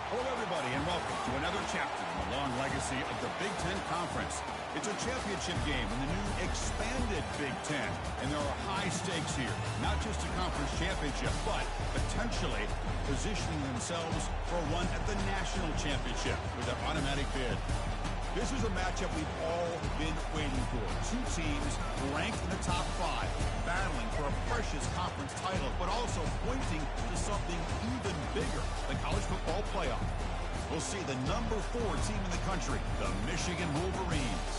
Hello, everybody, and welcome to another chapter in the long legacy of the Big Ten Conference. It's a championship game in the new expanded Big Ten, and there are high stakes here. Not just a conference championship, but potentially positioning themselves for one at the national championship with an automatic bid. This is a matchup we've all been waiting for. Two teams ranked in the top 5, battling for a precious conference title, but also pointing to something even bigger, the college football playoff. We'll see the number 4 team in the country, the Michigan Wolverines,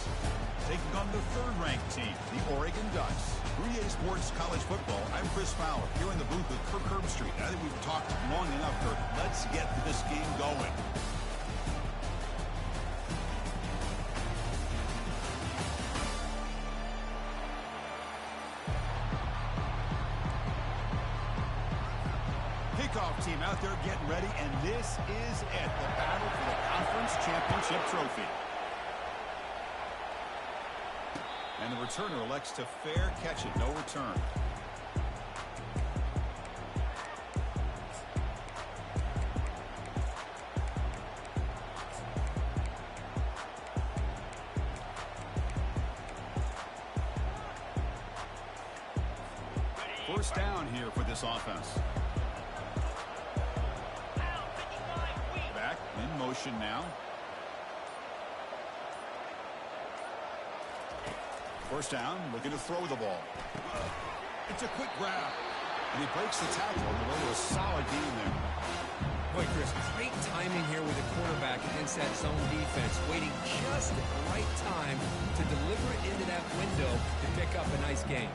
taking on the 3rd-ranked team, the Oregon Ducks. 3A Sports College Football, I'm Chris Fowler, here in the booth with Kirk Herbstreit. I think we've talked long enough, Kirk. Let's get this game going. Kickoff team out there getting ready, and this is it, the battle for the conference championship trophy. And the returner elects to fair catch it, no return. First down here for this offense. In motion now. First down, looking to throw the ball. It's a quick grab, and he breaks the tackle on the way to a solid gain there. Boy, Chris, great timing here with the quarterback against that zone defense, waiting just at the right time to deliver it into that window to pick up a nice gain.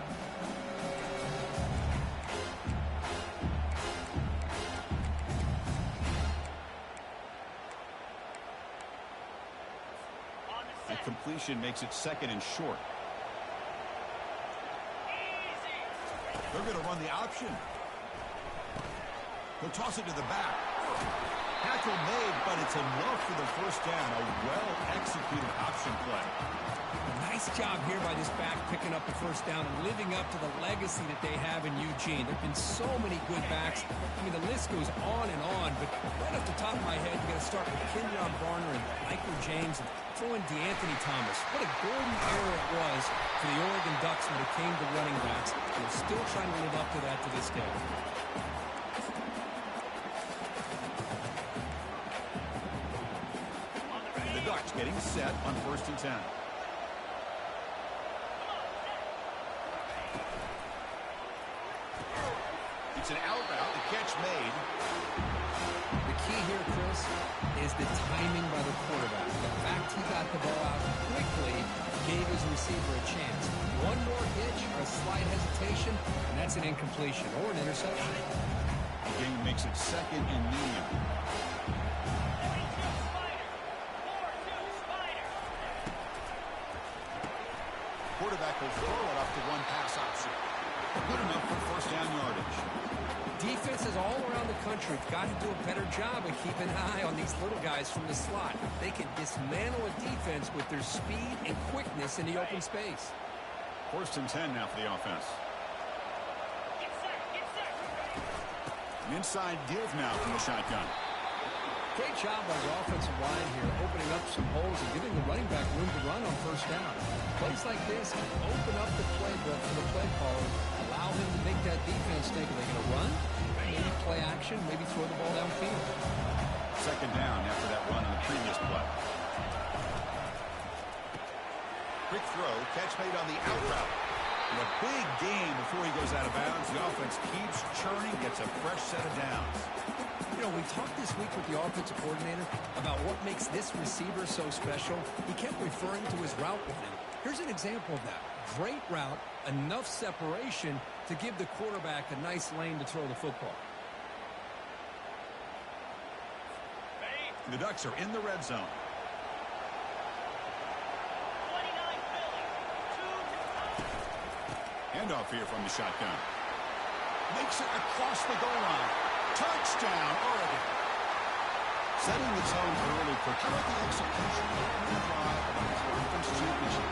Completion makes it 2nd and short. They're going to run the option. They'll toss it to the back. Tackle made, but it's enough for the first down. A well-executed option play. Nice job here by this back picking up the first down and living up to the legacy that they have in Eugene. There have been so many good backs. I mean, the list goes on and on, but right off the top of my head, you got to start with Kenyon Barner and Michael James and throw in DeAnthony Thomas. What a golden era it was for the Oregon Ducks when it came to running backs. They're still trying to live up to that to this day. The Ducks getting set on 1st and 10. It's an out route, the catch made. The key here, Chris, is the timing by the quarterback. The fact he got the ball out quickly gave his receiver a chance. One more hitch or a slight hesitation, and that's an incompletion or an interception. The game makes it 2nd and medium. Quarterback will throw it up to one pass option. Good enough for first down yardage. Defenses all around the country have got to do a better job of keeping an eye on these little guys from the slot. They can dismantle a defense with their speed and quickness in the open space. 1st and 10 now for the offense. An inside give now from the shotgun. Great job by the offensive line here, opening up some holes and giving the running back room to run on first down. Plays like this can open up the playbook for the play caller, allow him to make that defense think, are they going to run? Maybe play action, maybe throw the ball downfield. 2nd down after that run on the previous play. Quick throw, catch made on the out route. And a big gain before he goes out of bounds. The offense keeps churning, gets a fresh set of downs. You know, we talked this week with the offensive coordinator about what makes this receiver so special. He kept referring to his route running. Here's an example of that. Great route, enough separation to give the quarterback a nice lane to throw the football. The Ducks are in the red zone. Handoff here from the shotgun. Makes it across the goal line. Touchdown, Oregon. Setting the tone early, Kirk. How about the execution? Conference championship.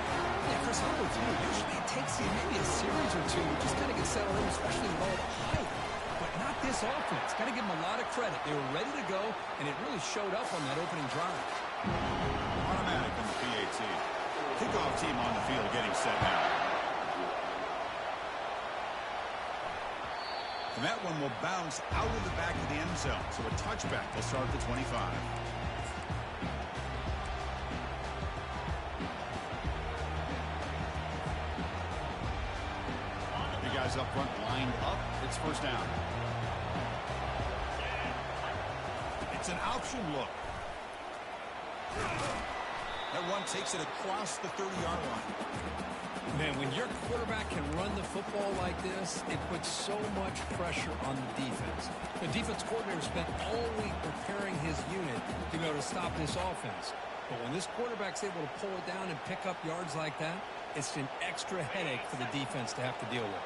Yeah, Chris, I'm with you. Usually it takes you maybe a series or two to just kind of get settled in, especially with all the hype. But not this offense. Got to give them a lot of credit. They were ready to go, and it really showed up on that opening drive. Automatic on the PAT. Kickoff team on the field getting set now. And that one will bounce out of the back of the end zone. So a touchback will start at the 25. The guys up front lined up. It's first down. It's an option look. That one takes it across the 30-yard line. Man, when your quarterback can run the football like this, it puts so much pressure on the defense. The defense coordinator spent all week preparing his unit to be able to stop this offense. But when this quarterback's able to pull it down and pick up yards like that, it's an extra headache for the defense to have to deal with.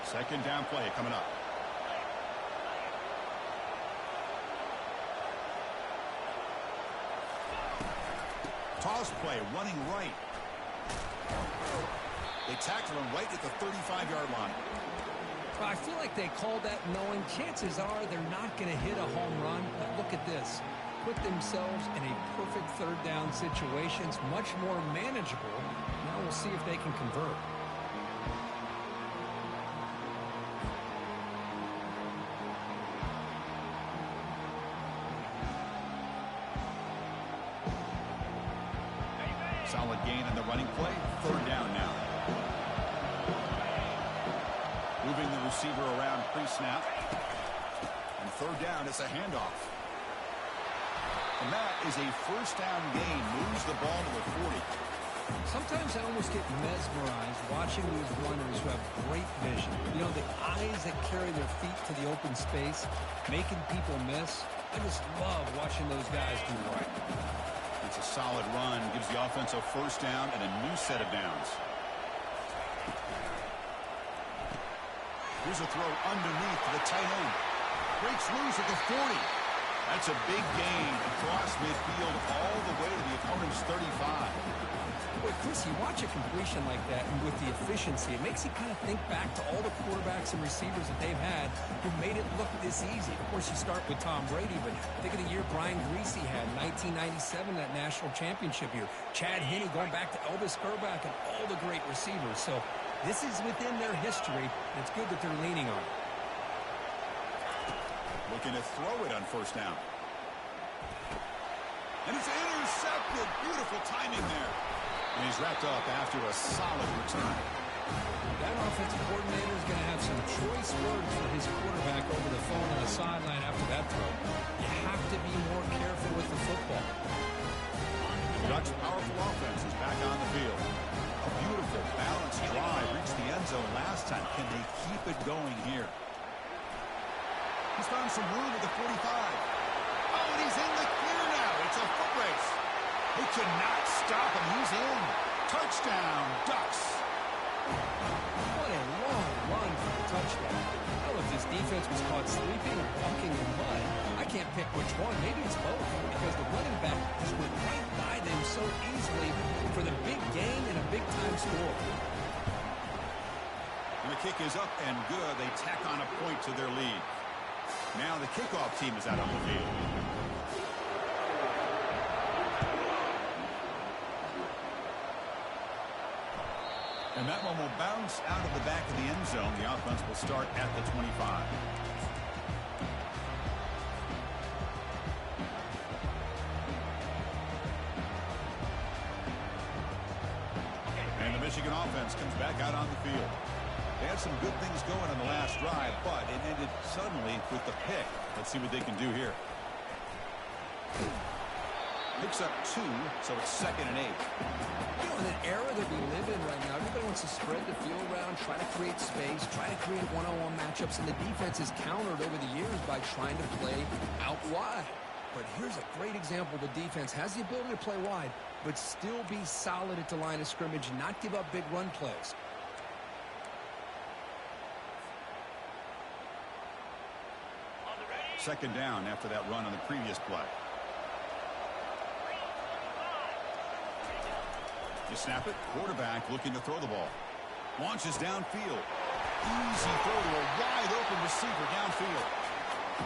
Second down play coming up. Toss play, running right. They tackle him right at the 35-yard line. I feel like they called that knowing chances are they're not going to hit a home run. But look at this. Put themselves in a perfect third down situation. It's much more manageable. Now we'll see if they can convert. Solid gain in the running play. Third down now. Moving the receiver around pre-snap. And third down, it's a handoff. And that is a first down gain. Moves the ball to the 40. Sometimes I almost get mesmerized watching these runners who have great vision. You know, the eyes that carry their feet to the open space, making people miss. I just love watching those guys do right. It's a solid run. Gives the offense a first down and a new set of downs. Here's a throw underneath to the tight end. Breaks loose at the 40. That's a big gain across midfield all the way to the opponent's 35. Boy, Chris, you watch a completion like that, and with the efficiency, it makes you kind of think back to all the quarterbacks and receivers that they've had who made it look this easy. Of course, you start with Tom Brady, but think of the year Brian Griese had, 1997, that national championship year. Chad Henne going back to Elvis Grbac and all the great receivers. So this is within their history, and it's good that they're leaning on it. Looking to throw it on first down. And it's intercepted. Beautiful timing there. And he's wrapped up after a solid return. That offensive coordinator is going to have some choice words for his quarterback over the phone on the sideline after that throw. You have to be more careful with the football. Ducks' powerful offense is back on the field. A beautiful, balanced drive reached the end zone last time. Can they keep it going here? He's found some room at the 45. Oh, and he's in the clear now. It's a foot race. They cannot stop him. He's in. Touchdown, Ducks. What a long run for the touchdown. I don't know if this defense was caught sleeping or walking in mud. I can't pick which one. Maybe it's both, because the running back just went right by them so easily for the big gain and a big-time score. And the kick is up and good. They tack on a point to their lead. Now the kickoff team is out on the field. And that one will bounce out of the back of the end zone. The offense will start at the 25. And the Michigan offense comes back out on the field. They had some good things going on the last drive, but it ended suddenly with the pick. Let's see what they can do here. Picks up 2, so it's 2nd and 8. You know, in an era that we live in right now, everybody wants to spread the field around, try to create space, try to create one-on-one matchups, and the defense is countered over the years by trying to play out wide. But here's a great example. The defense has the ability to play wide, but still be solid at the line of scrimmage and not give up big run plays. Second down after that run on the previous play. You snap it. Quarterback looking to throw the ball. Launches downfield. Easy throw to a wide-open receiver downfield.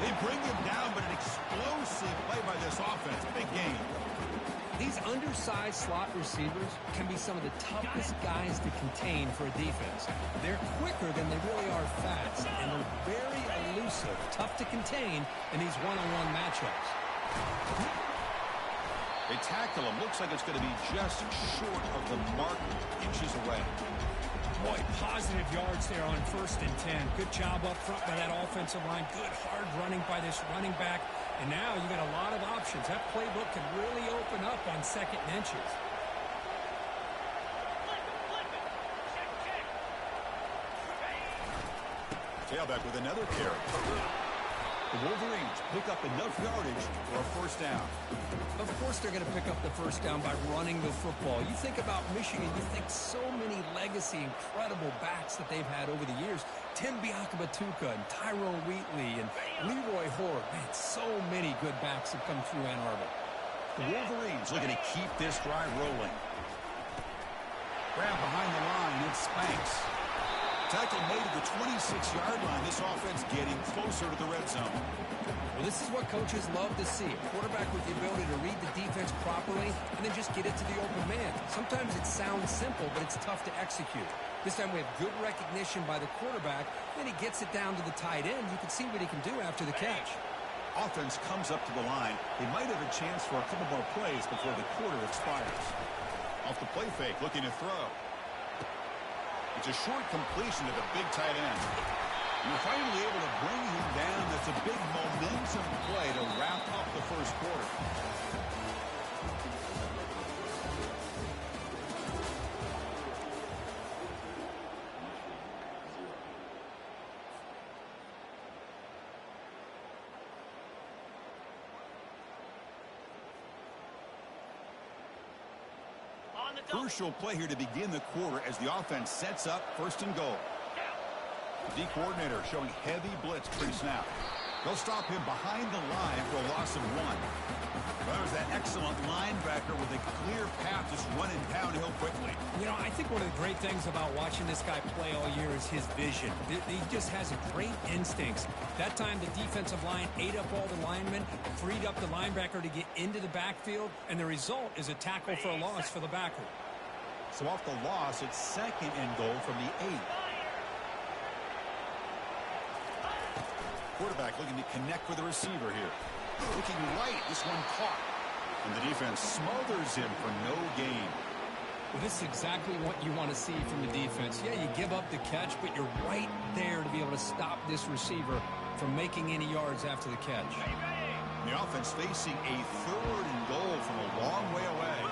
They bring him down, but an explosive play by this offense. Big game. These undersized slot receivers can be some of the toughest guys to contain for a defense. They're quicker than they really are fast, and they're very elusive, tough to contain in these one-on-one matchups. They tackle him. Looks like it's going to be just short of the mark, inches away. Boy, positive yards there on 1st and 10. Good job up front by that offensive line. Good hard running by this running back. And now you got a lot of options. That playbook can really open up on 2nd and inches. Tailback with another carry. The Wolverines pick up enough yardage for a 1st down. Of course they're going to pick up the 1st down by running the football. You think about Michigan, you think so many legacy, incredible backs that they've had over the years. Tim Biakabatuka and Tyrone Wheatley and Leroy Horde. Man, so many good backs have come through Ann Arbor. The Wolverines looking to keep this drive rolling. Grab behind the line, it's Spanks. Tackle made at the 26-yard line. This offense getting closer to the red zone. Well, this is what coaches love to see. A quarterback with the ability to read the defense properly and then just get it to the open man. Sometimes it sounds simple, but it's tough to execute. This time we have good recognition by the quarterback. Then he gets it down to the tight end. You can see what he can do after the catch. Offense comes up to the line. They might have a chance for a couple more plays before the quarter expires. Off the play fake, looking to throw. It's a short completion to the big tight end. You're finally able to bring him down. That's a big momentum play to wrap up the 1st quarter. Crucial play here to begin the quarter as the offense sets up 1st and goal. The D coordinator showing heavy blitz pre-snap. They'll stop him behind the line for a loss of 1. Well, there's that excellent linebacker with a clear path just running downhill quickly. You know, I think one of the great things about watching this guy play all year is his vision. He just has great instincts. That time the defensive line ate up all the linemen, freed up the linebacker to get into the backfield, and the result is a tackle for a loss for the backer. So off the loss, it's 2nd and goal from the 8. Quarterback looking to connect with the receiver here. Looking right, this one caught. And the defense smothers him for no gain. Well, this is exactly what you want to see from the defense. Yeah, you give up the catch, but you're right there to be able to stop this receiver from making any yards after the catch. The offense facing a 3rd and goal from a long way away.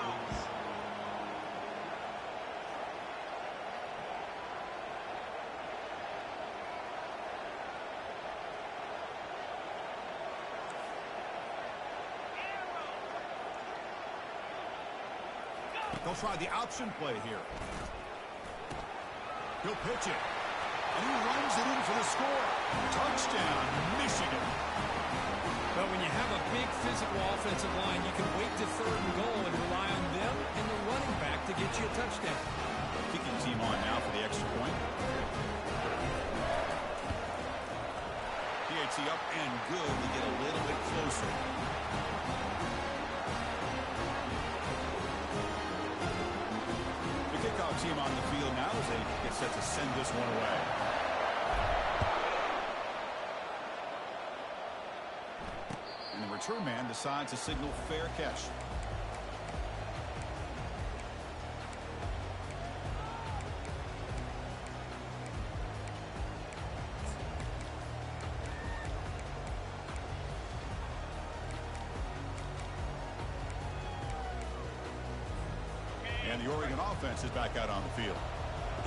They'll try the option play here. He'll pitch it. And he runs it in for the score. Touchdown, Michigan. But when you have a big physical offensive line, you can wait to 3rd and goal and rely on them and the running back to get you a touchdown. Kicking team on now for the extra point. PAT up and good to get a little bit closer. Kickoff team on the field now as they get set to send this one away. And the return man decides to signal fair catch. And the Oregon offense is back out on the field.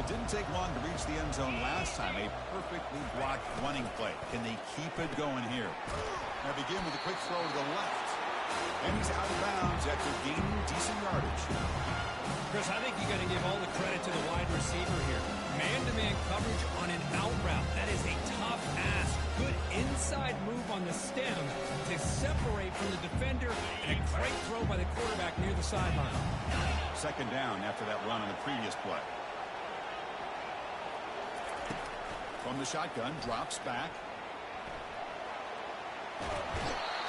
It didn't take long to reach the end zone last time. A perfectly blocked running play. Can they keep it going here? Now begin with a quick throw to the left. And he's out of bounds after gaining decent yardage. Chris, I think you got to give all the credit to the wide receiver here. Man-to-man coverage on an out route. That is a tough ask. Good inside move on the stem to separate from the defender, and a great throw by the quarterback near the sideline. 2nd down after that run on the previous play. From the shotgun, drops back.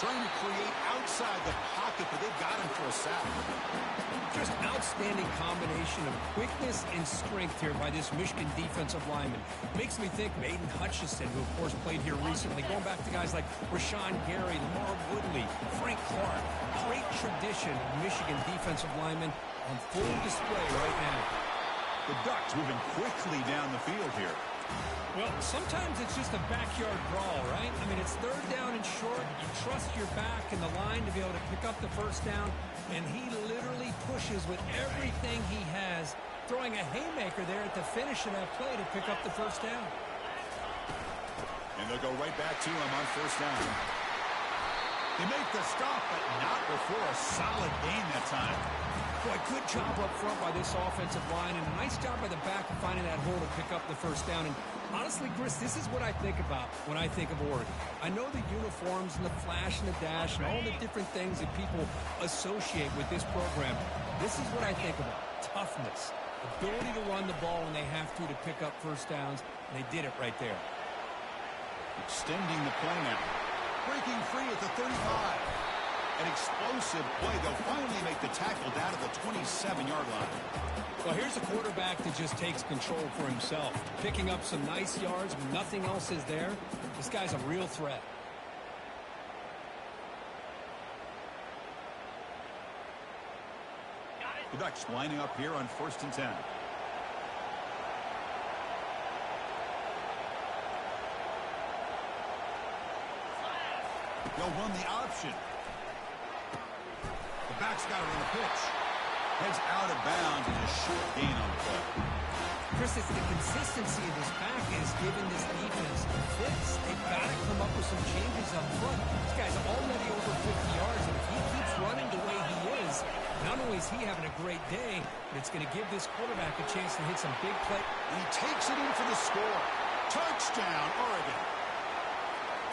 Trying to create outside the pocket, but they've got him for a sack. Just outstanding combination of quickness and strength here by this Michigan defensive lineman. Makes me think of Aiden Hutchinson, who of course played here recently, going back to guys like Rashawn Gary, Lamar Woodley, Frank Clark. Great tradition of Michigan defensive linemen on full display right now. The Ducks moving quickly down the field here. Well, sometimes it's just a backyard brawl, right? I mean, it's third down and short. You trust your back and the line to be able to pick up the first down, and he literally pushes with everything he has, throwing a haymaker there at the finish of that play to pick up the first down. And they'll go right back to him on first down. They make the stop, but not before a solid gain that time. Boy, good job up front by this offensive line, and a nice job by the back of finding that hole to pick up the first down. And honestly, Chris, this is what I think about when I think of Oregon. I know the uniforms and the flash and the dash and all the different things that people associate with this program. This is what I think about. Toughness. Ability to run the ball when they have to pick up first downs, and they did it right there. Extending the play now. Breaking free at the 35. An explosive play. They'll finally make the tackle down at the 27-yard line. Well, here's a quarterback that just takes control for himself. Picking up some nice yards when nothing else is there. This guy's a real threat. The Ducks lining up here on 1st and 10. They'll run the option. The back's got it on the pitch. Heads out of bounds and a short gain on the play. Chris, it's the consistency of this back is giving this defense fits. They've got to come up with some changes up front. This guy's already over 50 yards, and if he keeps running the way he is, not only is he having a great day, but it's going to give this quarterback a chance to hit some big play. And he takes it in for the score. Touchdown, Oregon.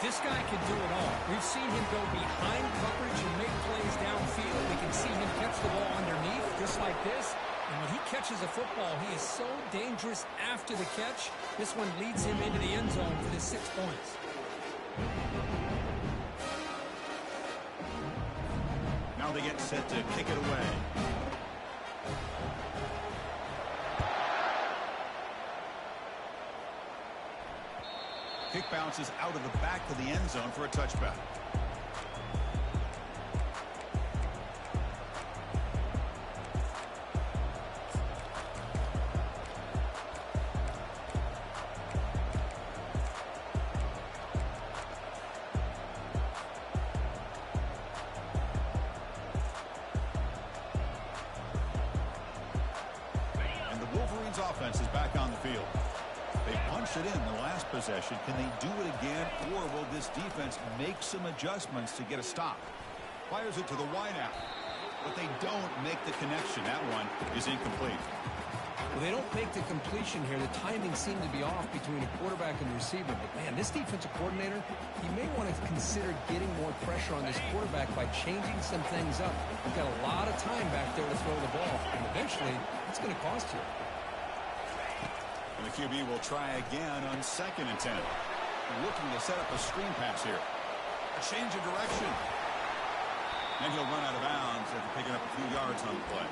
This guy can do it all. We've seen him go behind coverage and make plays downfield. We can see him catch the ball underneath, just like this. And when he catches a football, he is so dangerous after the catch. This one leads him into the end zone for the 6 points. Now they get set to kick it away. Kick bounces out of the back of the end zone for a touchback. And the Wolverines offense is back on the field. They punched it in the last possession. Can they do it again, or will this defense make some adjustments to get a stop? Fires it to the wideout, but they don't make the connection. That one is incomplete. Well, they don't make the completion here. The timing seemed to be off between a quarterback and the receiver. But, man, this defensive coordinator, he may want to consider getting more pressure on this quarterback by changing some things up. You've got a lot of time back there to throw the ball, and eventually it's going to cost you. And the QB will try again on 2nd and 10. Looking to set up a screen pass here. A change of direction. And he'll run out of bounds after picking up a few yards on the play.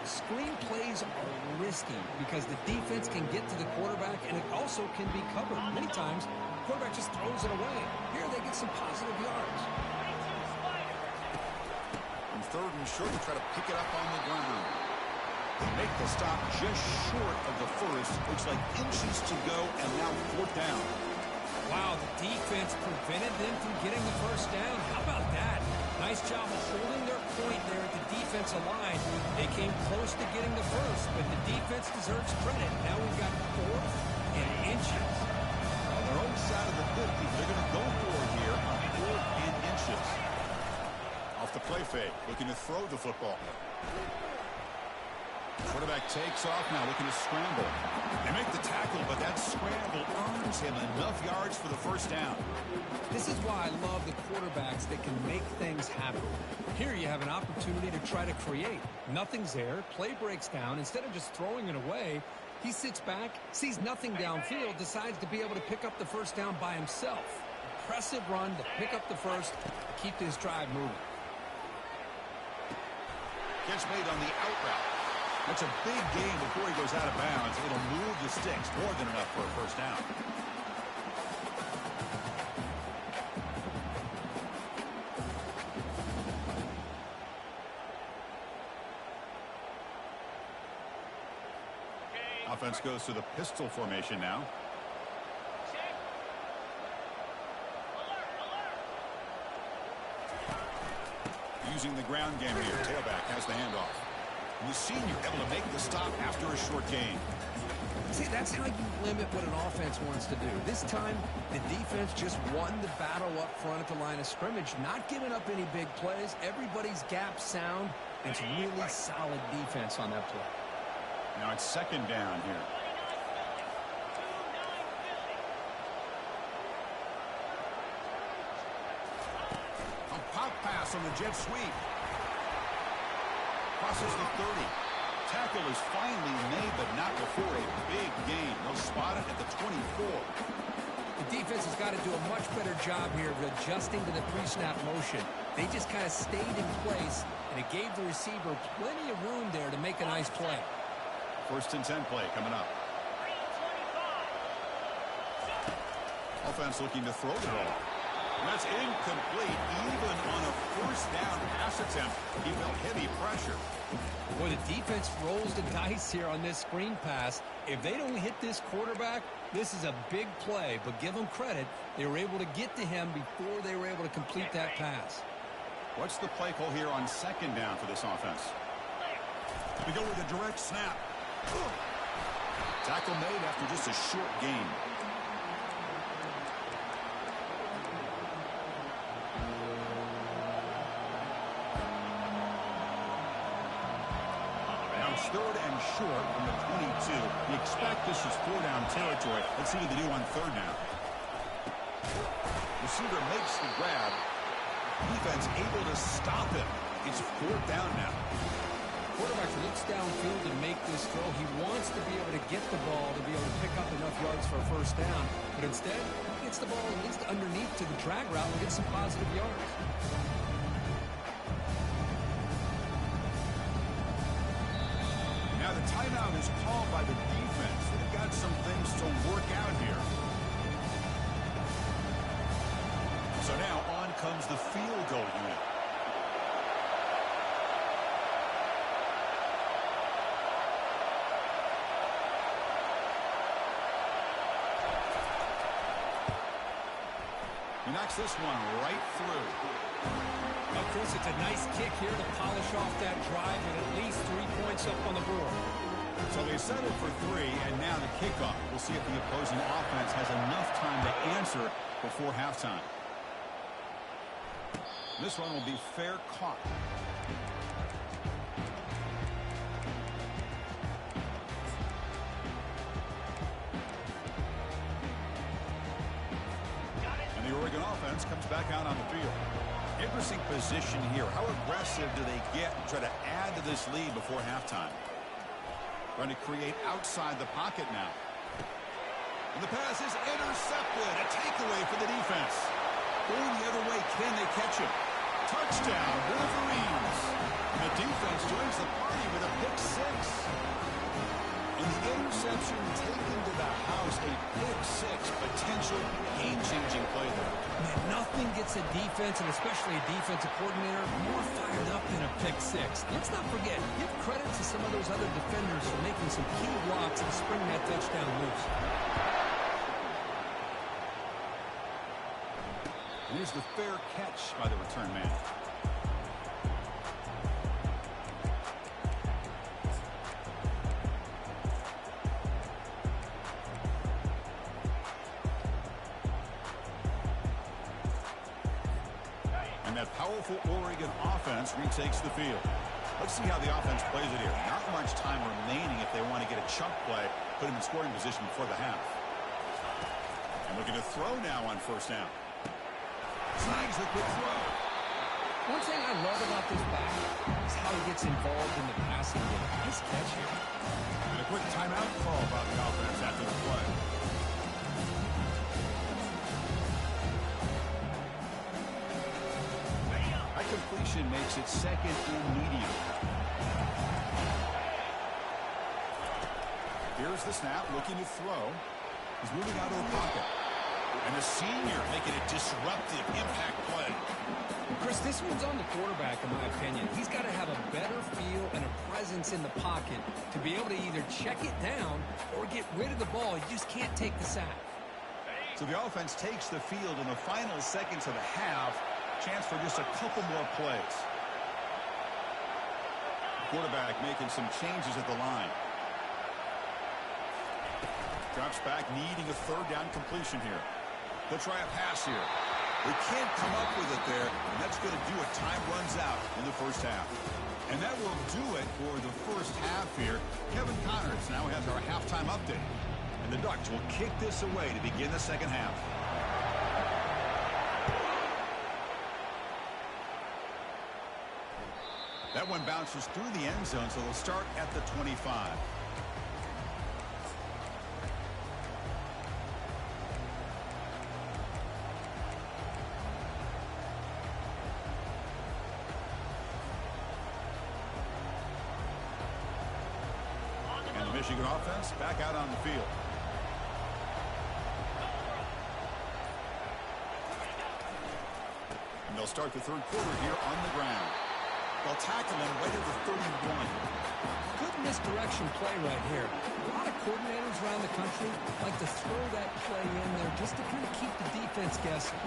Screen plays are risky because the defense can get to the quarterback, and it also can be covered. Many times, the quarterback just throws it away. Here they get some positive yards. On 3rd and short, they try to pick it up on the ground. They make the stop just short of the first. Looks like inches to go, and now 4th down. Wow, the defense prevented them from getting the first down. How about that? Nice job of holding their point there at the defensive line. They came close to getting the first, but the defense deserves credit. Now we've got 4th and inches. On their own side of the 50, they're going to go for it here on 4th and inches. Off the play fake, looking to throw the football. Quarterback takes off now, looking to scramble. They make the tackle, but that scramble earns him enough yards for the first down. This is why I love the quarterbacks that can make things happen. Here you have an opportunity to try to create. Nothing's there. Play breaks down. Instead of just throwing it away, He sits back, sees nothing downfield, decides to be able to pick up the first down by himself. Impressive run to pick up the first, to keep this drive moving. Catch made on the out route. That's a big gain before he goes out of bounds. It'll move the sticks more than enough for a first down. Offense goes to the pistol formation now. Using the ground game here. Tailback has the handoff. And the senior able to make the stop after a short gain. See, that's how you limit what an offense wants to do. This time, the defense just won the battle up front at the line of scrimmage, not giving up any big plays. Everybody's gap sound. It's really solid defense on that play. Now it's second down here. A pop pass on the jet sweep. Crosses the 30. Tackle is finally made, but not before a big gain. They'll spot it at the 24. The defense has got to do a much better job here of adjusting to the pre-snap motion. They just kind of stayed in place, and it gave the receiver plenty of room there to make a nice play. First and 10 play coming up. Offense looking to throw the ball. And that's incomplete. Even on a first down pass attempt, he felt heavy pressure. Boy, the defense rolls the dice here on this screen pass. If they don't hit this quarterback, this is a big play. But give them credit. They were able to get to him before they were able to complete that pass. What's the play call here on second down for this offense? We go with a direct snap. Tackle made after just a short gain. Now it's third and short from the 22. You expect this is 4-down territory. Let's see what they do on third down. Receiver makes the grab. Defense able to stop him. It's fourth down now. Quarterback looks downfield to make this throw. He wants to be able to get the ball to be able to pick up enough yards for a first down. But instead, he gets the ball at least underneath to the drag route and gets some positive yards. Now the timeout is called by the defense. They've got some things to work out here. So now on comes the field goal unit. He knocks this one right through. Well, Chris, it's a nice kick here to polish off that drive with at least 3 points up on the board. So they settled for 3, and now the kickoff. We'll see if the opposing offense has enough time to answer before halftime. This one will be fair caught. And the Oregon offense comes back out on the field. Interesting position here. How aggressive do they get and try to add to this lead before halftime? Trying to create outside the pocket now. And the pass is intercepted. A takeaway for the defense. Going the other way, can they catch him? Touchdown, Wolverines. The defense joins the party with a pick 6. And the interception taken to the house, a pick 6, potential game-changing play there. Man, nothing gets a defense, and especially a defensive coordinator, more fired up than a pick 6. Let's not forget, give credit to some of those other defenders for making some key blocks and springing that touchdown loose. Here's the fair catch by the return man. And that powerful Oregon offense retakes the field. Let's see how the offense plays it here. Not much time remaining if they want to get a chunk play, put him in scoring position before the half. And looking to throw now on first down. Snags the quick throw. One thing I love about this back is how he gets involved in the passing game. Nice catch here. And a quick timeout call by the offense after the play. That completion makes it second and medium. Here's the snap, looking to throw. He's moving out of the pocket. And the senior making a disruptive impact play. Chris, this one's on the quarterback, in my opinion. He's got to have a better feel and a presence in the pocket to be able to either check it down or get rid of the ball. You just can't take the sack. So the offense takes the field in the final seconds of the half. Chance for just a couple more plays. Quarterback making some changes at the line. Drops back, needing a third down completion here. They'll try a pass here. They can't come up with it there, and that's going to do it. Time runs out in the first half. And that will do it for the first half here. Kevin Connors now has our halftime update. And the Ducks will kick this away to begin the second half. That one bounces through the end zone, so they'll start at the 25. Michigan offense back out on the field. And they'll start the third quarter here on the ground. They'll tackle him right at the 31. Good misdirection play right here. A lot of coordinators around the country like to throw that play in there just to kind of keep the defense guessing.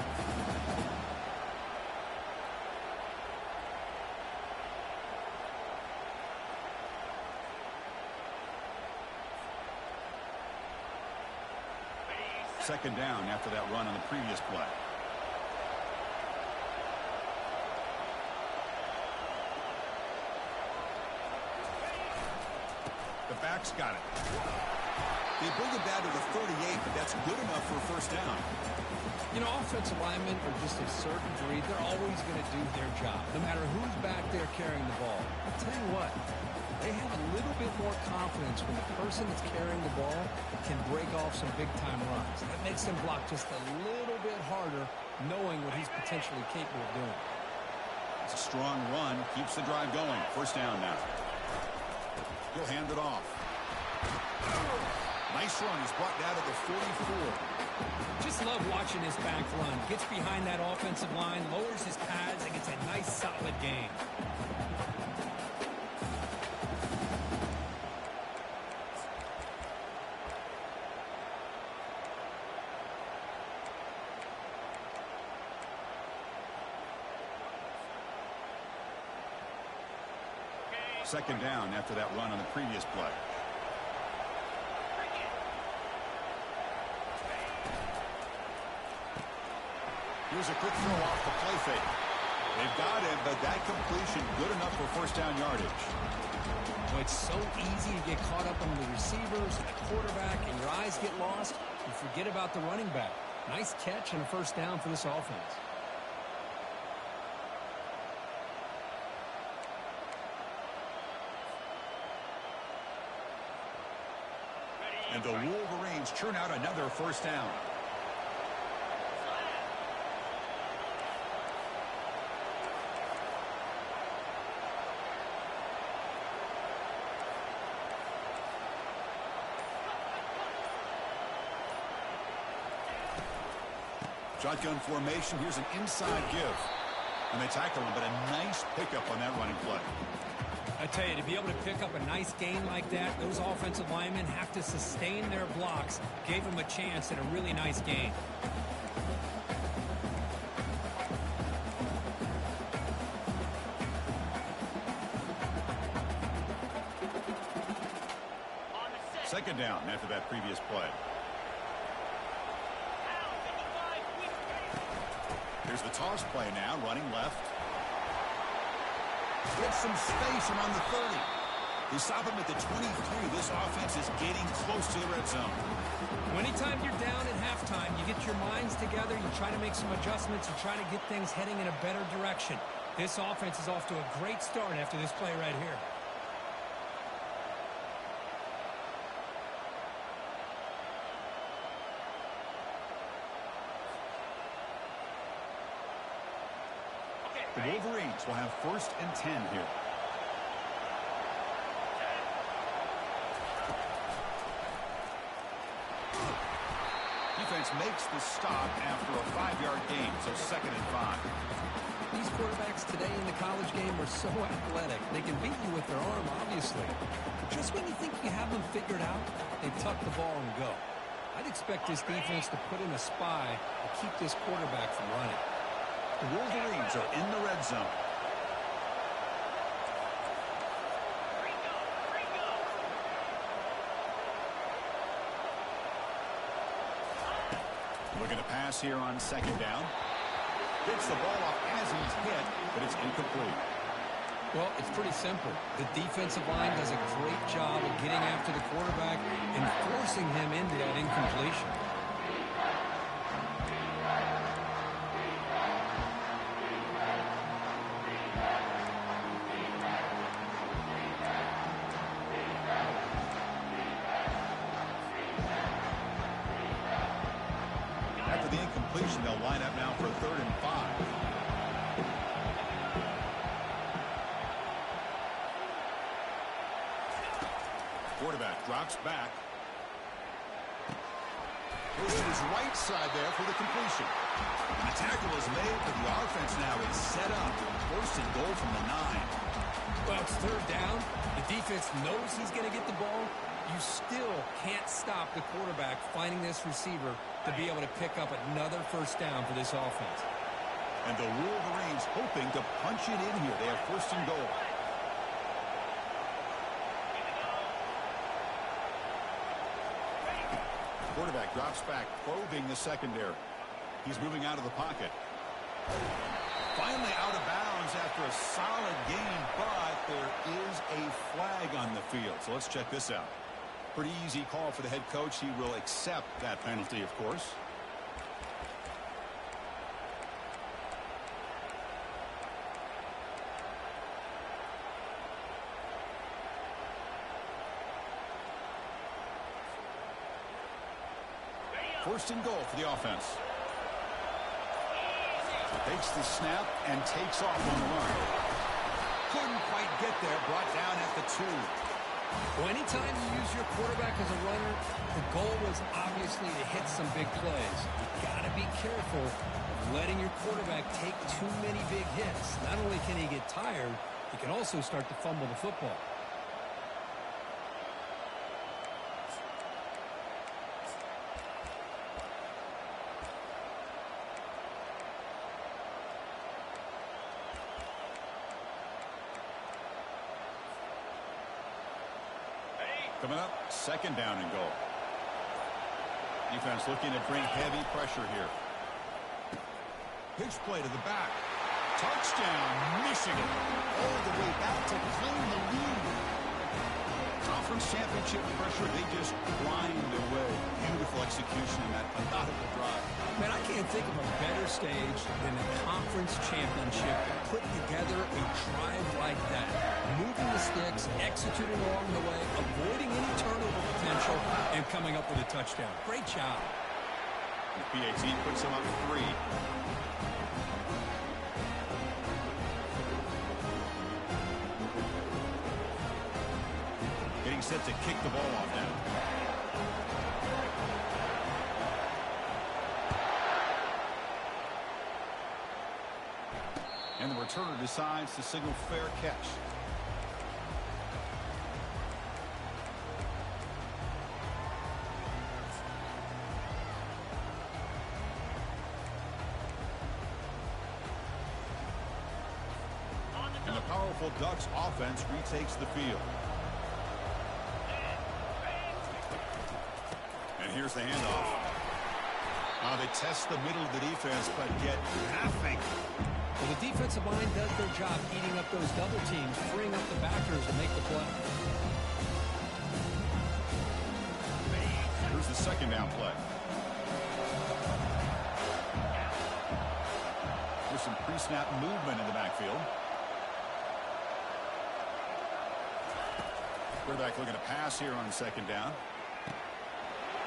Second down after that run on the previous play. The back's got it. They bring it down to the 38, but that's good enough for a first down. You know, offensive linemen are just a certain breed. They're always going to do their job, no matter who's back there carrying the ball. I'll tell you what, they have a little bit more confidence when the person that's carrying the ball can break off some big-time runs. That makes them block just a little bit harder, knowing what he's potentially capable of doing. It's a strong run, keeps the drive going. First down now. He'll hand it off. Nice run. He's brought down to the 44. Just love watching this back run. Gets behind that offensive line, lowers his pads, and gets a nice, solid gain. Second down after that run on the previous play. Here's a quick throw off the play fake. They've got him, but that completion good enough for first down yardage. Well, it's so easy to get caught up on the receivers and the quarterback, and your eyes get lost. You forget about the running back. Nice catch and a first down for this offense. And the Wolverines churn out another first down. Shotgun formation. Here's an inside give. And they tackle him, but a nice pickup on that running play. I tell you, to be able to pick up a nice gain like that, those offensive linemen have to sustain their blocks. Gave them a chance at a really nice gain. Second down after that previous play. Here's the toss play now, running left. Gets some space around the 30. They stop him at the 23. This offense is getting close to the red zone. Anytime you're down at halftime, you get your minds together, you try to make some adjustments, you try to get things heading in a better direction. This offense is off to a great start after this play right here. The Wolverines will have 1st and 10 here. Defense makes the stop after a 5-yard gain, so 2nd and 5. These quarterbacks today in the college game are so athletic. They can beat you with their arm, obviously. But just when you think you have them figured out, they tuck the ball and go. I'd expect this defense to put in a spy to keep this quarterback from running. The Wolverines are in the red zone. Looking to pass here on 2nd down. Gets the ball off as he's hit, but it's incomplete. Well, it's pretty simple. The defensive line does a great job of getting after the quarterback and forcing him into that incompletion. After the incompletion, they'll line up now for 3rd and 5. Quarterback drops back. Goes to his right side there for the completion. The tackle is made, but the offense now is set up. 1st and goal from the 9. Well, it's 3rd down. The defense knows he's going to get the ball. You still can't stop the quarterback finding this receiver to be able to pick up another 1st down for this offense. And the Wolverines hoping to punch it in here. They have 1st and goal. Quarterback drops back, probing the secondary. He's moving out of the pocket. Finally out of bounds after a solid gain, but there is a flag on the field. So let's check this out. Pretty easy call for the head coach. He will accept that penalty, of course. First and goal for the offense. Takes the snap and takes off on the run. Couldn't quite get there. Brought down at the 2. Well, anytime you use your quarterback as a runner, the goal was obviously to hit some big plays. You got to be careful of letting your quarterback take too many big hits. Not only can he get tired, he can also start to fumble the football. Coming up, 2nd down and goal. Defense looking to bring heavy pressure here. Pitch play to the back. Touchdown, Michigan. All the way back to claim the lead. Conference championship pressure, they just grind away. Beautiful execution in that methodical drive. Man, I can't think of a better stage than the conference championship to put together a drive like that. Moving the sticks, executing along the way, avoiding any turnover potential, and coming up with a touchdown. Great job. The PA team puts them up 3. Getting set to kick the ball off now. And the returner decides to signal fair catch. And the powerful Ducks offense retakes the field. And here's the handoff. They test the middle of the defense, but get nothing. Well, the defensive line does their job eating up those double teams, freeing up the backers to make the play. Here's the 2nd down play. some pre-snap movement in the backfield. Quarterback looking to pass here on second down.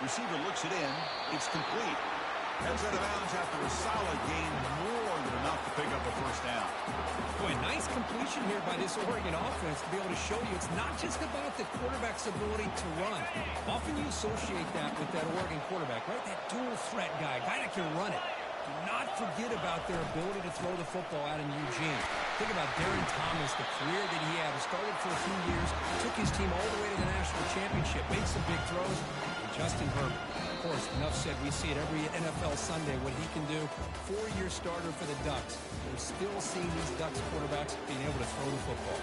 Receiver looks it in. It's complete. Heads out of bounds after a solid gain, more than enough to pick up a first down. Boy, nice completion here by this Oregon offense to be able to show you it's not just about the quarterback's ability to run. Often you associate that with that Oregon quarterback, right? That dual threat guy that can run it. Do not forget about their ability to throw the football out in Eugene. Think about Darren Thomas, the career that he had. He started for a few years, took his team all the way to the national championship, made some big throws. And Justin Herbert, of course, enough said. We see it every NFL Sunday, what he can do. 4-year starter for the Ducks. We're still seeing these Ducks quarterbacks being able to throw the football.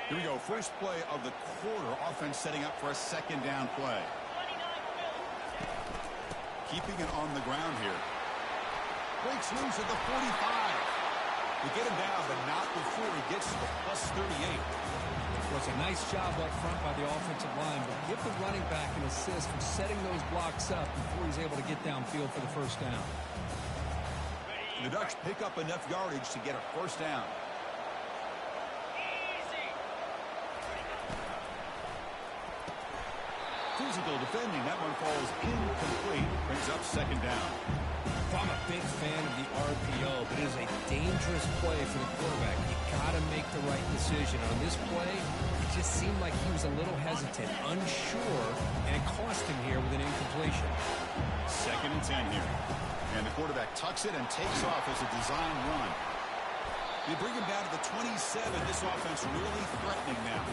Here we go. First play of the quarter. Offense setting up for a second down play. Keeping it on the ground here. Breaks loose at the 45. They get him down, but not before he gets to the +38. Well, it's a nice job up front by the offensive line, but give the running back an assist for setting those blocks up before he's able to get downfield for the first down. The Ducks pick up enough yardage to get a first down. Physical defending. That one falls incomplete. Brings up second down. I'm a big fan of the RPO, but it is a dangerous play for the quarterback. You got to make the right decision. On this play, it just seemed like he was a little hesitant, unsure, and it cost him here with an incompletion. 2nd and 10 here. And the quarterback tucks it and takes off as a design run. They bring him down to the 27. This offense really threatening now.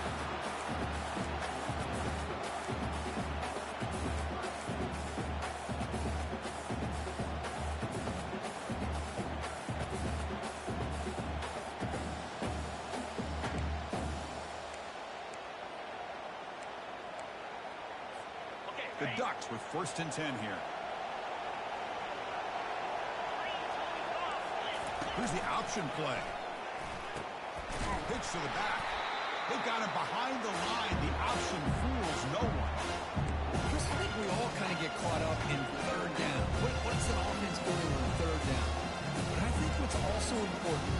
The Ducks with 1st and 10 here. Here's the option play. Pitch to the back. They got him behind the line. The option fools no one. Chris, I think we all kind of get caught up in 3rd down. What's an offense doing on 3rd down? But I think what's also important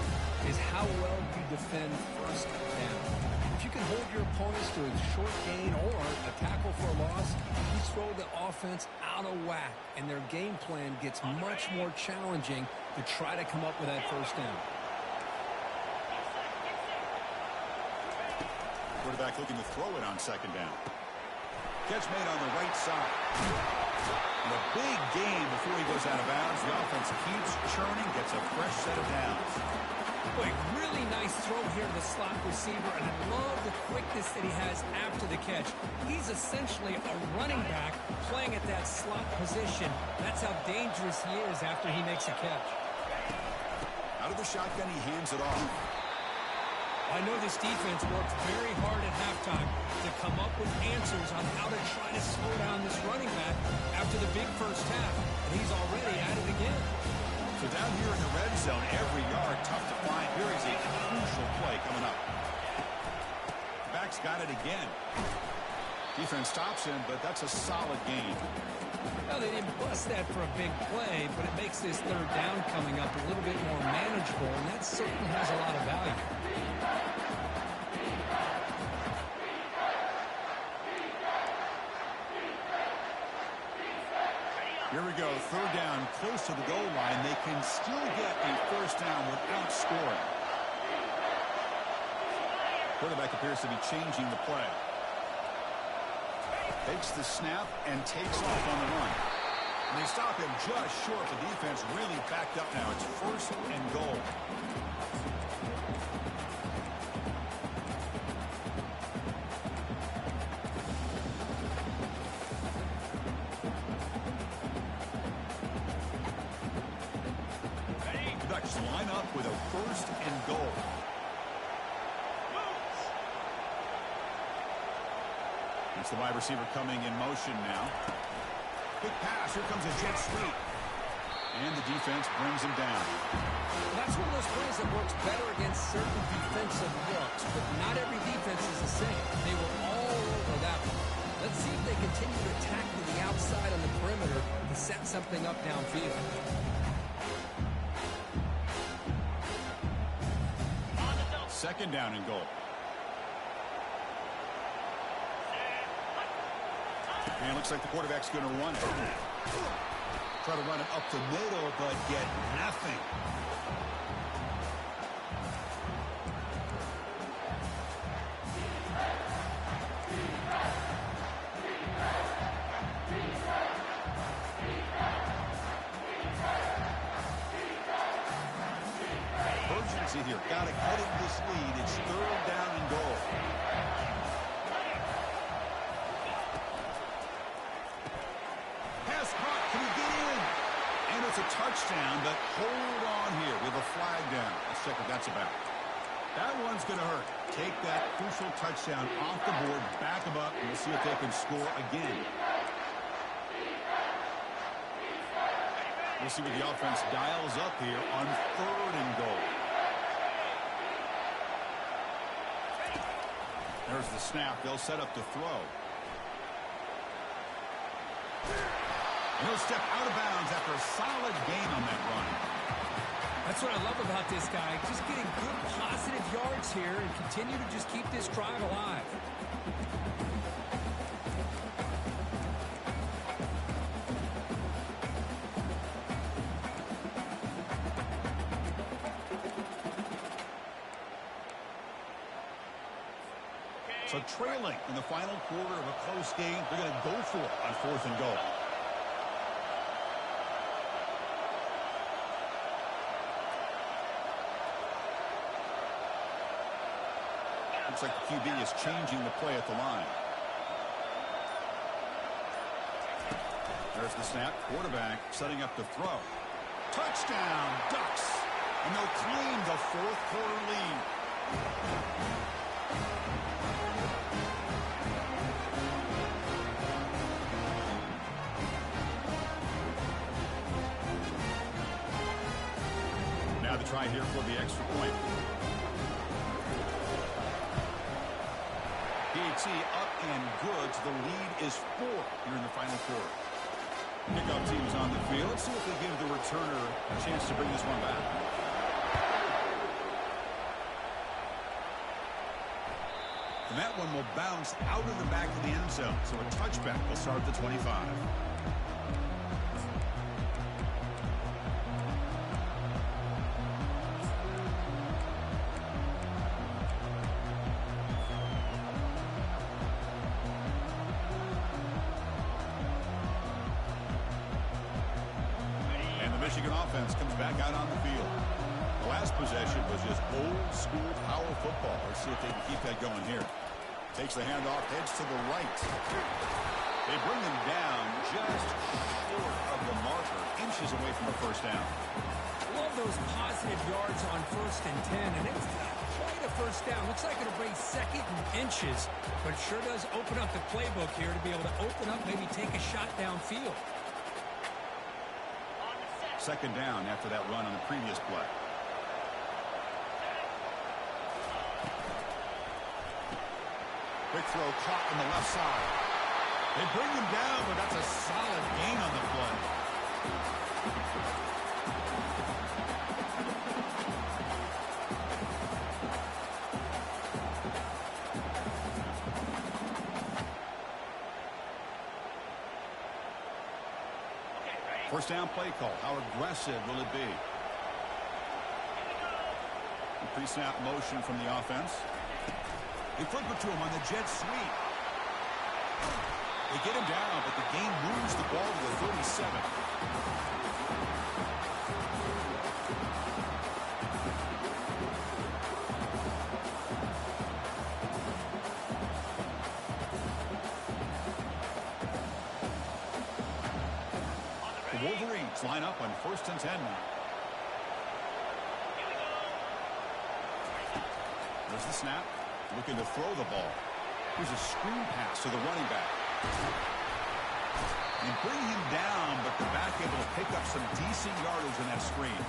is how well you defend 1st down. If you can hold your opponents to a short gain or a tackle for a loss, you throw the offense out of whack, and their game plan gets much more challenging to try to come up with that first down. Quarterback looking to throw it on 2nd down. Catch made on the right side. And a big gain before he goes out of bounds. The offense keeps churning, gets a fresh set of downs. Boy, really nice throw here to the slot receiver, and I love the quickness that he has after the catch. He's essentially a running back playing at that slot position. That's how dangerous he is after he makes a catch. Out of the shotgun, he hands it off. I know this defense worked very hard at halftime to come up with answers on how to try to slow down this running back after the big first half, and he's already at it again. So down here in the red zone, every yard tough to find. Here is a crucial play coming up. Back's got it again. Defense stops him, but that's a solid gain. Well, they didn't bust that for a big play, but it makes this 3rd down coming up a little bit more manageable, and that certainly has a lot of value. Here we go, 3rd down, close to the goal line. They can still get a first down without scoring. Quarterback appears to be changing the play. Takes the snap and takes off on the run. And they stop him just short. The defense really backed up now. It's 1st and goal. Line up with a 1st and goal. It's the wide receiver coming in motion now. Quick pass. Here comes a jet sweep. And the defense brings him down. That's one of those plays that works better against certain defensive looks, but not every defense is the same. They were all over that one. Let's see if they continue to attack to the outside on the perimeter to set something up downfield. Second down and goal. And it looks like the quarterback's going to run it. Try to run it up the middle, but get nothing. Urgency here. Got to cut in this lead. It's third down and goal. Pass caught. Can he get in? And it's a touchdown, but hold on here. We have a flag down. Let's check what that's about. That one's going to hurt. Take that crucial touchdown off the board, back them up, and we'll see if they can score again. We'll see what the offense dials up here on third and goal. There's the snap. They'll set up the throw. And he'll step out of bounds after a solid gain on that run. That's what I love about this guy. Just getting good positive yards here and continue to just keep this drive alive. So trailing in the final quarter of a close game, they're going to go for it on fourth and goal. Looks like the QB is changing the play at the line. There's the snap. Quarterback setting up the throw. Touchdown, Ducks. And they'll claim the fourth quarter lead. Now the try here for the extra point. PAT up and good. So the lead is 4 here in the final quarter. Kickoff team's on the field. Let's see if they give the returner a chance to bring this one back. And that one will bounce out of the back of the end zone. So a touchback will start at the 25. Michigan offense comes back out on the field. The last possession was just old school power football. Let's see if they can keep that going here. Takes the handoff, heads to the right. They bring him down just short of the marker, inches away from the first down. Love those positive yards on 1st and 10, and it's not quite a first down. Looks like it'll bring second and inches, but it sure does open up the playbook here to be able to open up, maybe take a shot downfield. Second down after that run on the previous play. Quick throw caught on the left side. They bring him down, but that's a solid gain on the play. First down play call. How aggressive will it be? Pre-snap motion from the offense. They flip it to him on the jet sweep. They get him down, but the game moves the ball to the 37. Wolverines line up on 1st and 10 now. There's the snap. Looking to throw the ball. Here's a screen pass to the running back. And bring him down, but the back able to pick up some decent yardage in that screen.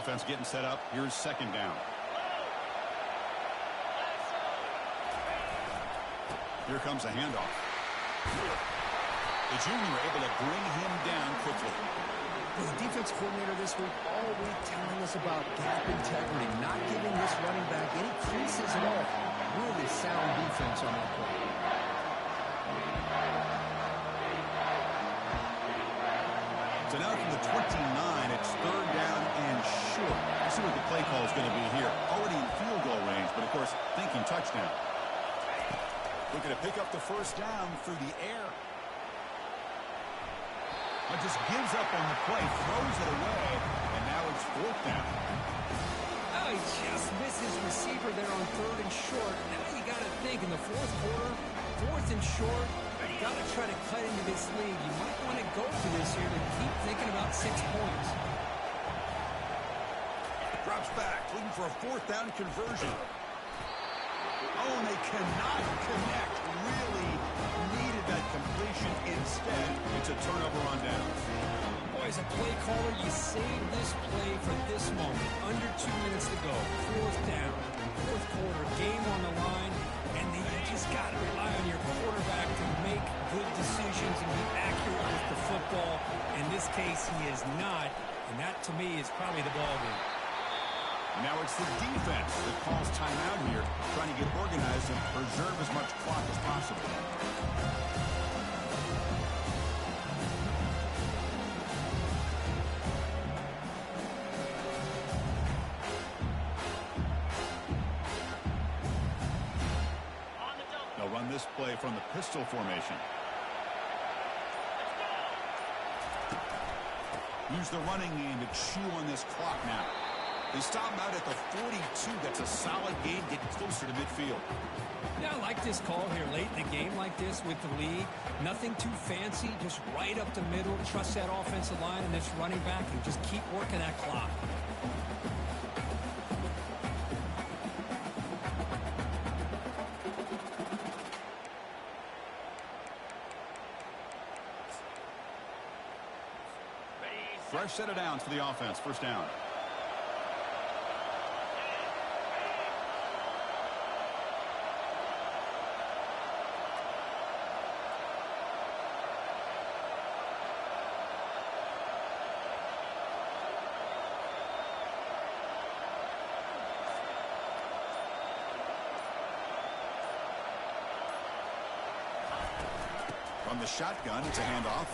Offense getting set up. Here's second down. Here comes a handoff. The junior able to bring him down quickly. The defense coordinator this week all week telling us about gap integrity, not giving this running back any creases at all. Really sound defense on that play. So now from the 29, it's third down and short. Let's see what the play call is going to be here. Already in field goal range, but of course thinking touchdown. Looking to pick up the first down through the air. But just gives up on the play, throws it away, and now it's fourth down. Oh, he just misses receiver there on third and short. Now you got to think in the fourth quarter, fourth and short, you got to try to cut into this lead. You might want to go for this here to keep thinking about 6 points. Drops back, looking for a fourth down conversion. Oh, and they cannot connect. Really needed that completion. Instead, it's a turnover on downs. Boy, as a play caller, you save this play for this moment. Under 2 minutes to go. Fourth down. Fourth quarter. Game on the line. And you just got to rely on your quarterback to make good decisions and be accurate with the football. In this case, he is not. And that, to me, is probably the ball game. Now it's the defense that calls timeout here, trying to get organized and preserve as much clock as possible. They'll run this play from the pistol formation. Use the running game to chew on this clock now. They stop out at the 42. That's a solid gain, getting closer to midfield. Yeah, I like this call here late in the game like this with the lead. Nothing too fancy, just right up the middle. Trust that offensive line and this running back and just keep working that clock. Fresh set of downs for the offense. First down. From the shotgun, it's a handoff.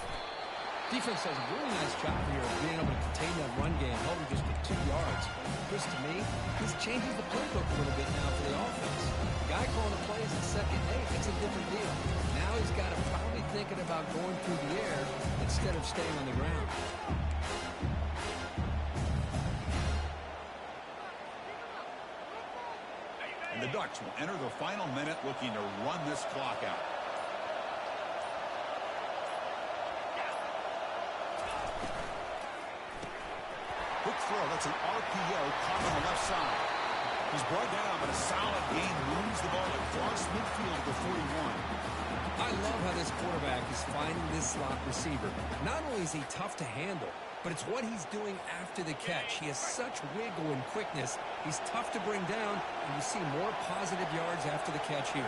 Defense does a really nice job here of being able to contain that run game, help him just get 2 yards. Just to me, this changes the playbook a little bit now for the offense. The guy calling the plays in second, hey, it's a different deal. Now he's got to probably thinking about going through the air instead of staying on the ground. And the Ducks will enter the final minute looking to run this clock out. Quick throw. That's an RPO caught on the left side. He's brought down, but a solid gain moves the ball across midfield to 41. I love how this quarterback is finding this slot receiver. Not only is he tough to handle, but it's what he's doing after the catch. He has such wiggle and quickness. He's tough to bring down, and you see more positive yards after the catch here.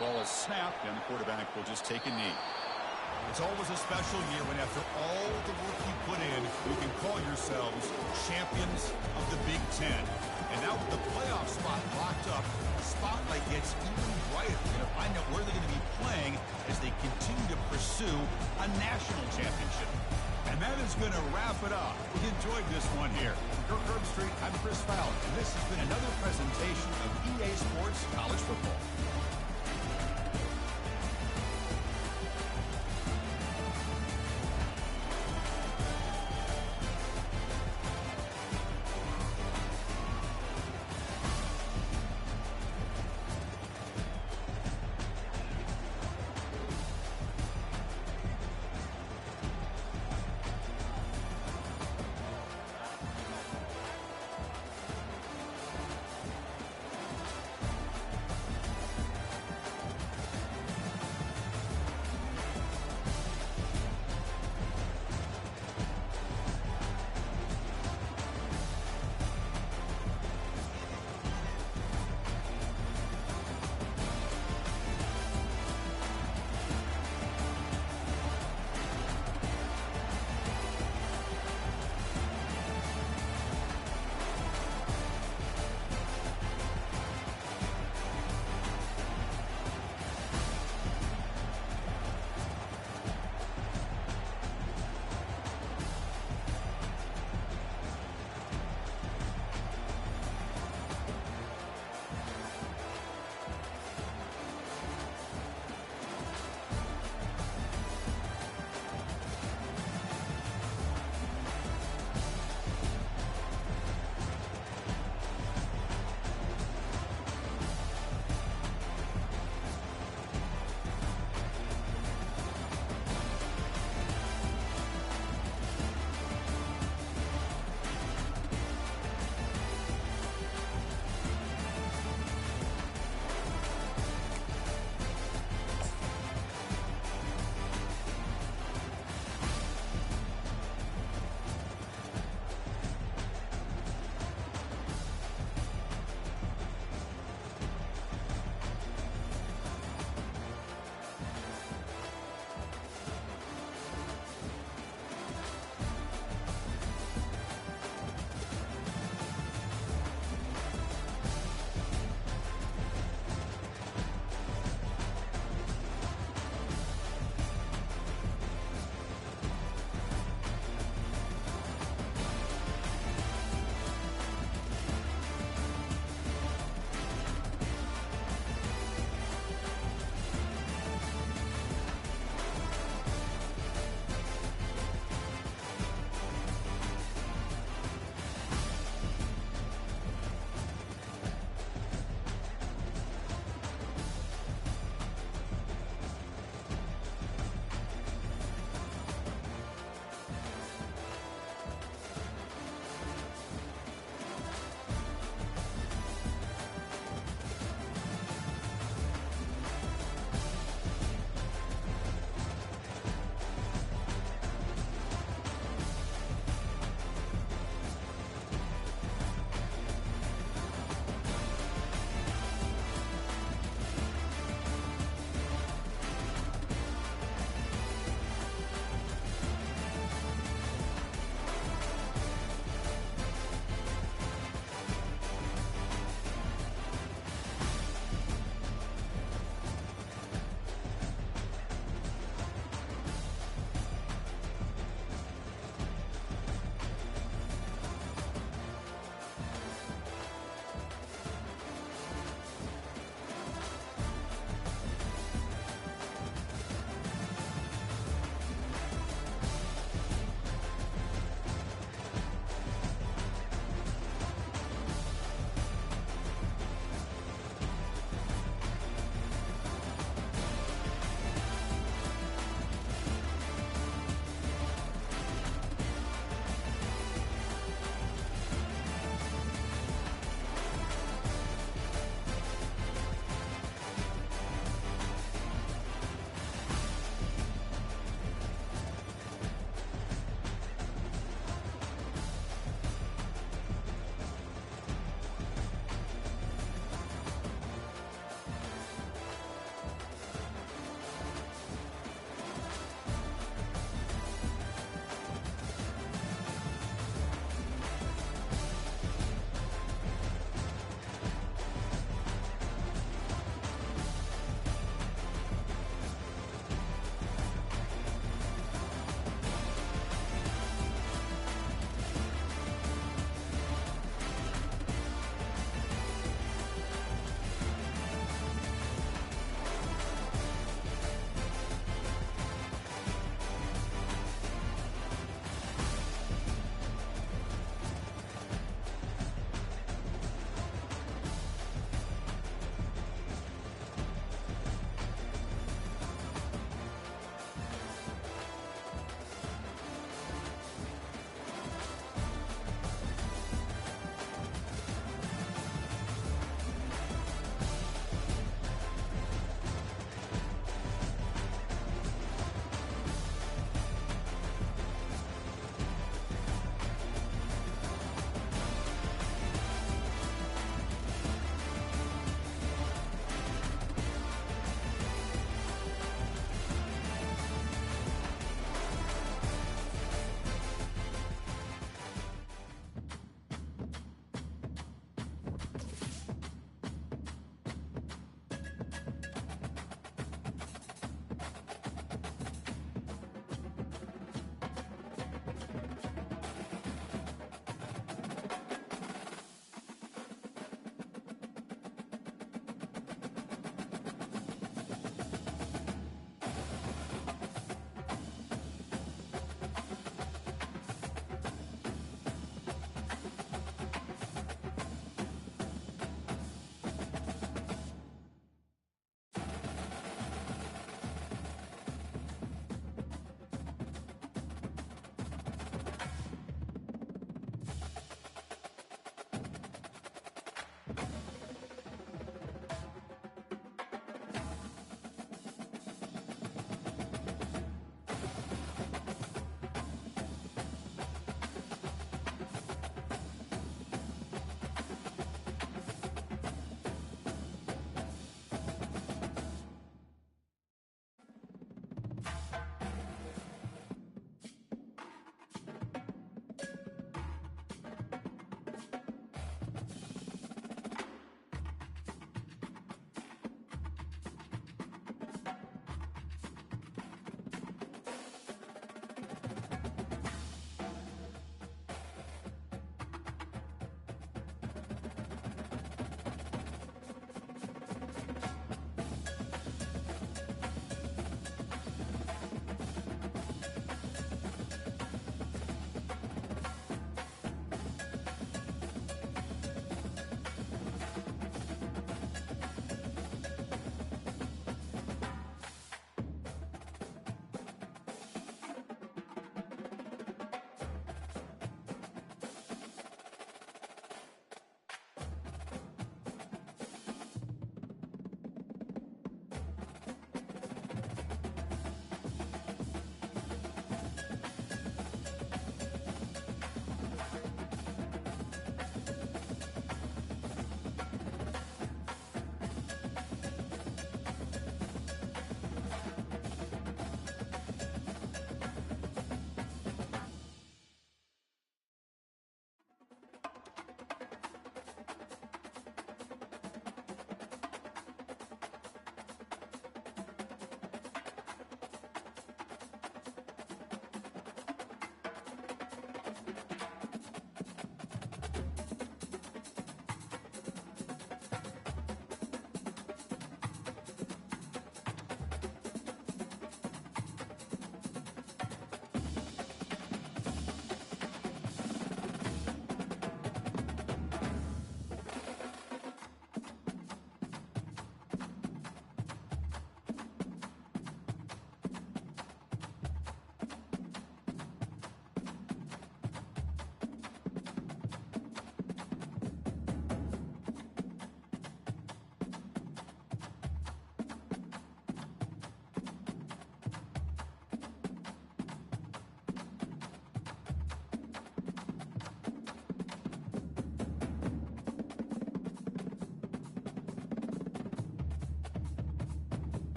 Ball is snapped, and the quarterback will just take a knee. It's always a special year when after all the work you put in, you can call yourselves champions of the Big Ten. And now with the playoff spot locked up, the spotlight gets even brighter. They're going to find out where they're going to be playing as they continue to pursue a national championship. And that is going to wrap it up. We enjoyed this one here. From Kirk Herbstreit, I'm Chris Fowler, and this has been another presentation of EA Sports College Football.